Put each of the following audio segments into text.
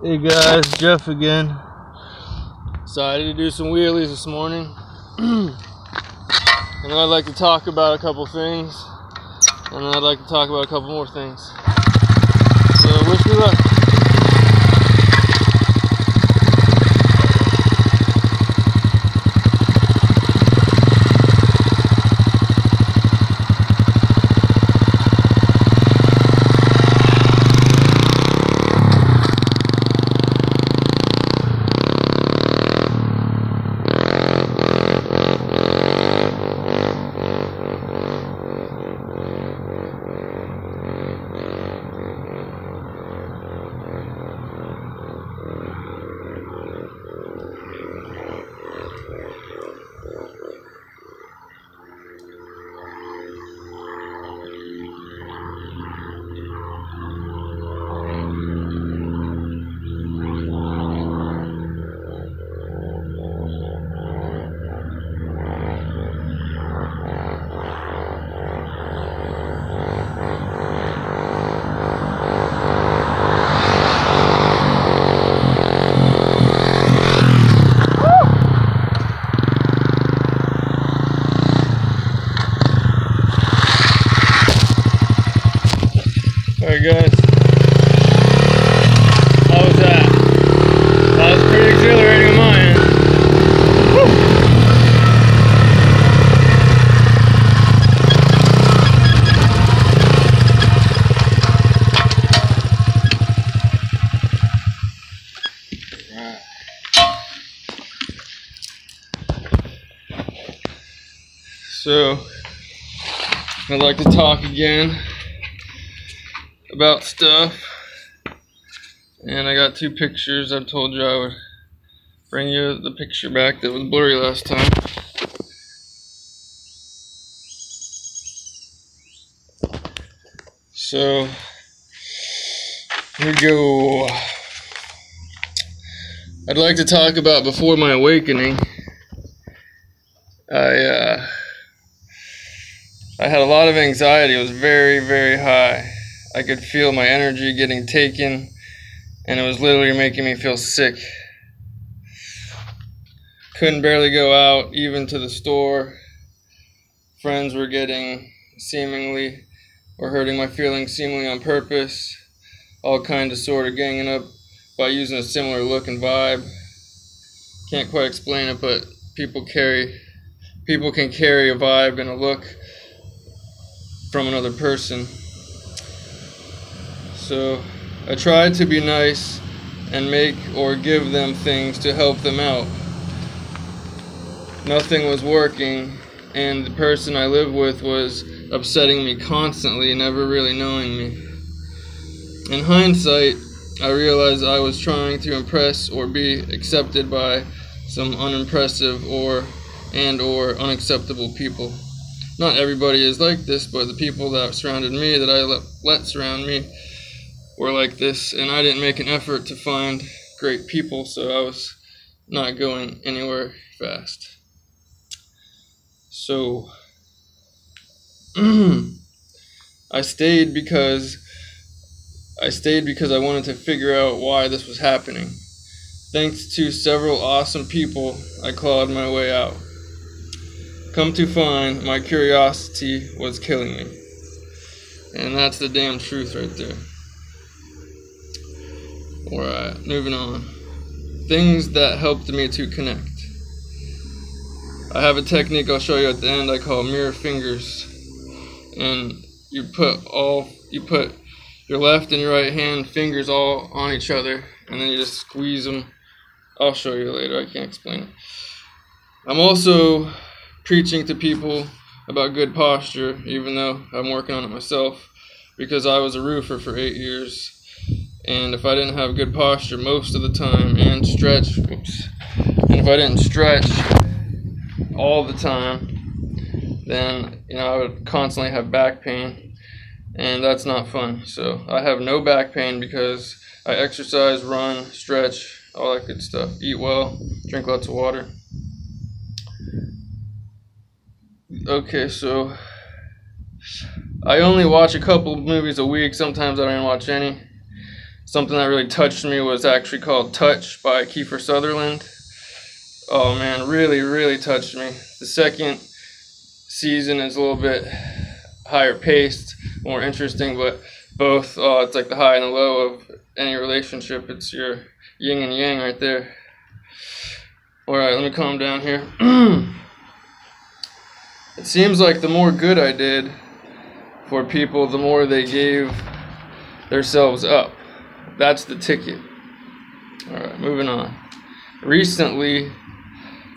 Hey guys, Jeff again. Decided to do some wheelies this morning. And then I'd like to talk about a couple things. And then I'd like to talk about a couple more things. So wish me luck. Alright guys, how was that? That was pretty exhilarating on my end. So, I'd like to talk again about stuff, and I got two pictures. I told you I would bring you the picture back that was blurry last time. So here we go. I'd like to talk about before my awakening. I had a lot of anxiety. It was very, very high. I could feel my energy getting taken, and it was literally making me feel sick. Couldn't barely go out, even to the store. Friends were getting seemingly, or hurting my feelings seemingly on purpose. All kinds of sort of ganging up by using a similar look and vibe. Can't quite explain it, but people can carry a vibe and a look from another person. So I tried to be nice and make or give them things to help them out. Nothing was working, and the person I lived with was upsetting me constantly, never really knowing me. In hindsight, I realized I was trying to impress or be accepted by some unimpressive or unacceptable people. Not everybody is like this, but the people that surrounded me, that I let surround me, were like this, and I didn't make an effort to find great people, so I was not going anywhere fast. So I stayed because I wanted to figure out why this was happening. Thanks to several awesome people, I clawed my way out. Come to find, my curiosity was killing me. And that's the damn truth right there. Alright, moving on. Things that helped me to connect. I have a technique I'll show you at the end I call mirror fingers. And you put your left and your right hand fingers all on each other, and then you just squeeze them. I'll show you later, I can't explain it. I'm also preaching to people about good posture, even though I'm working on it myself, because I was a roofer for 8 years. And if I didn't have good posture most of the time and if I didn't stretch all the time, then I would constantly have back pain, and that's not fun. So I have no back pain because I exercise, run, stretch, all that good stuff. Eat well, drink lots of water. Okay, so I only watch a couple movies a week. Sometimes I don't even watch any. Something that really touched me was actually called Touch by Kiefer Sutherland. Oh man, really, really touched me. The second season is a little bit higher paced, more interesting, but both, it's like the high and the low of any relationship. It's your yin and yang right there. Alright, let me calm down here. It seems like the more good I did for people, the more they gave themselves up. That's the ticket. Alright, moving on. Recently,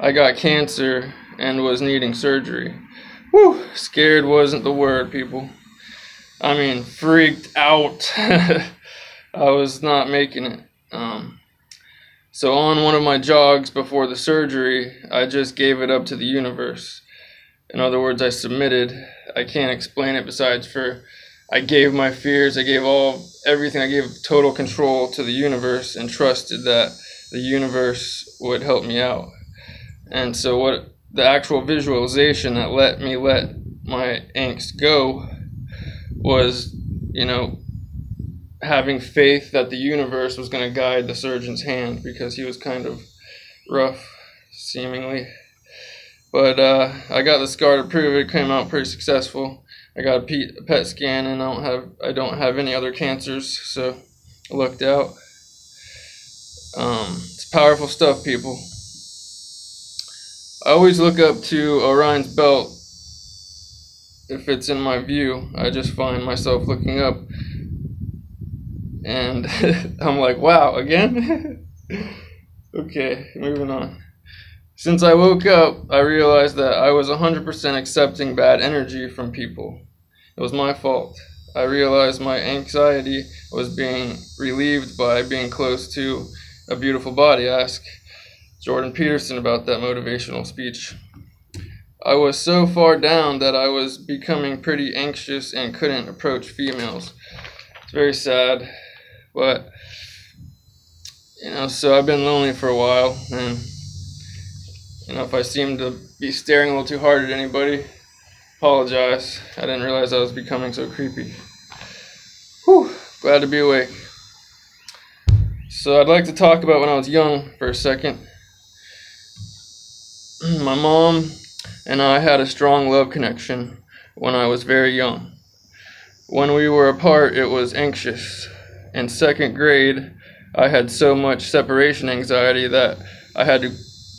I got cancer and was needing surgery. Whew, scared wasn't the word, people. I mean, freaked out. I was not making it. So on one of my jogs before the surgery, I just gave it up to the universe. In other words, I submitted. I can't explain it besides for I gave my fears, I gave everything, I gave total control to the universe and trusted that the universe would help me out. And so what the actual visualization that let me let my angst go was, having faith that the universe was going to guide the surgeon's hand, because he was kind of rough, seemingly. But I got the scar to prove it. Came out pretty successful. I got a PET scan, and I don't have any other cancers, so I lucked out. It's powerful stuff, people. I always look up to Orion's belt if it's in my view. I just find myself looking up, and I'm like, wow, again? Okay, moving on. Since I woke up, I realized that I was 100% accepting bad energy from people. It was my fault. I realized my anxiety was being relieved by being close to a beautiful body. Ask Jordan Peterson about that motivational speech. I was so far down that I was becoming pretty anxious and couldn't approach females. It's very sad, but so I've been lonely for a while, and if I seem to be staring a little too hard at anybody, apologize. I didn't realize I was becoming so creepy. Whew, glad to be awake. So I'd like to talk about when I was young for a second. My mom and I had a strong love connection when I was very young. When we were apart, it was anxious. In second grade, I had so much separation anxiety that I had to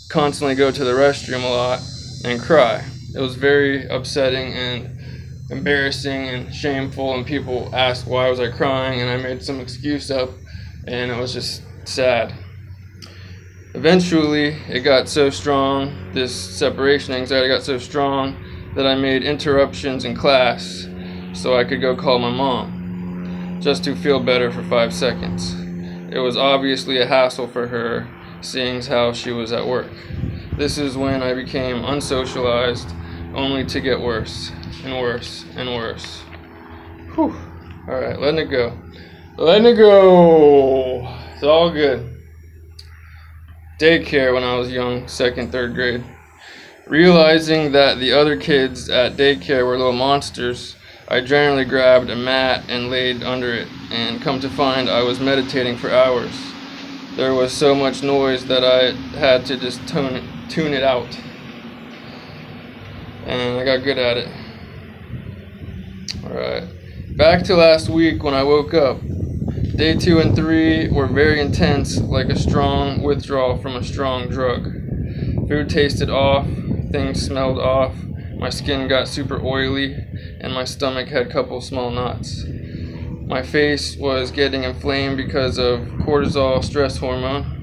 constantly go to the restroom a lot and cry. It was very upsetting and embarrassing and shameful, and people asked why was I crying, and I made some excuse up, and it was just sad. Eventually, it got so strong, this separation anxiety got so strong, that I made interruptions in class so I could go call my mom, just to feel better for 5 seconds. It was obviously a hassle for her, seeing how she was at work. This is when I became unsocialized, only to get worse and worse and worse. Whew. Alright, letting it go. Letting it go. It's all good. Daycare when I was young, second, third grade. Realizing that the other kids at daycare were little monsters, I generally grabbed a mat and laid under it, and come to find I was meditating for hours. There was so much noise that I had to just tune it out. And I got good at it. Alright. Back to last week when I woke up. Day 2 and 3 were very intense, like a strong withdrawal from a strong drug. Food tasted off, things smelled off, my skin got super oily, and my stomach had a couple small knots. My face was getting inflamed because of cortisol, stress hormone.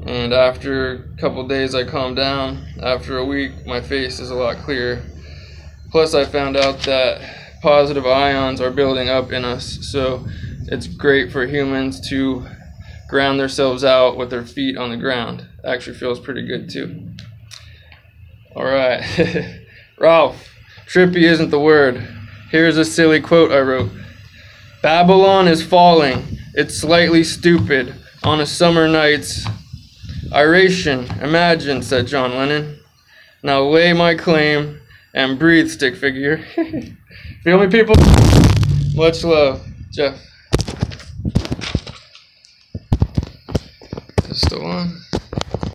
And after a couple days I calmed down. After a week, my face is a lot clearer. Plus I found out that positive ions are building up in us, so it's great for humans to ground themselves out with their feet on the ground. Actually feels pretty good too. Alright, Ralph, trippy isn't the word. Here's a silly quote I wrote. Babylon is falling, it's slightly stupid, on a summer night's iration, imagine, said John Lennon. Now lay my claim and breathe, stick figure. Feel me, people? Much love, Jeff. It's still on.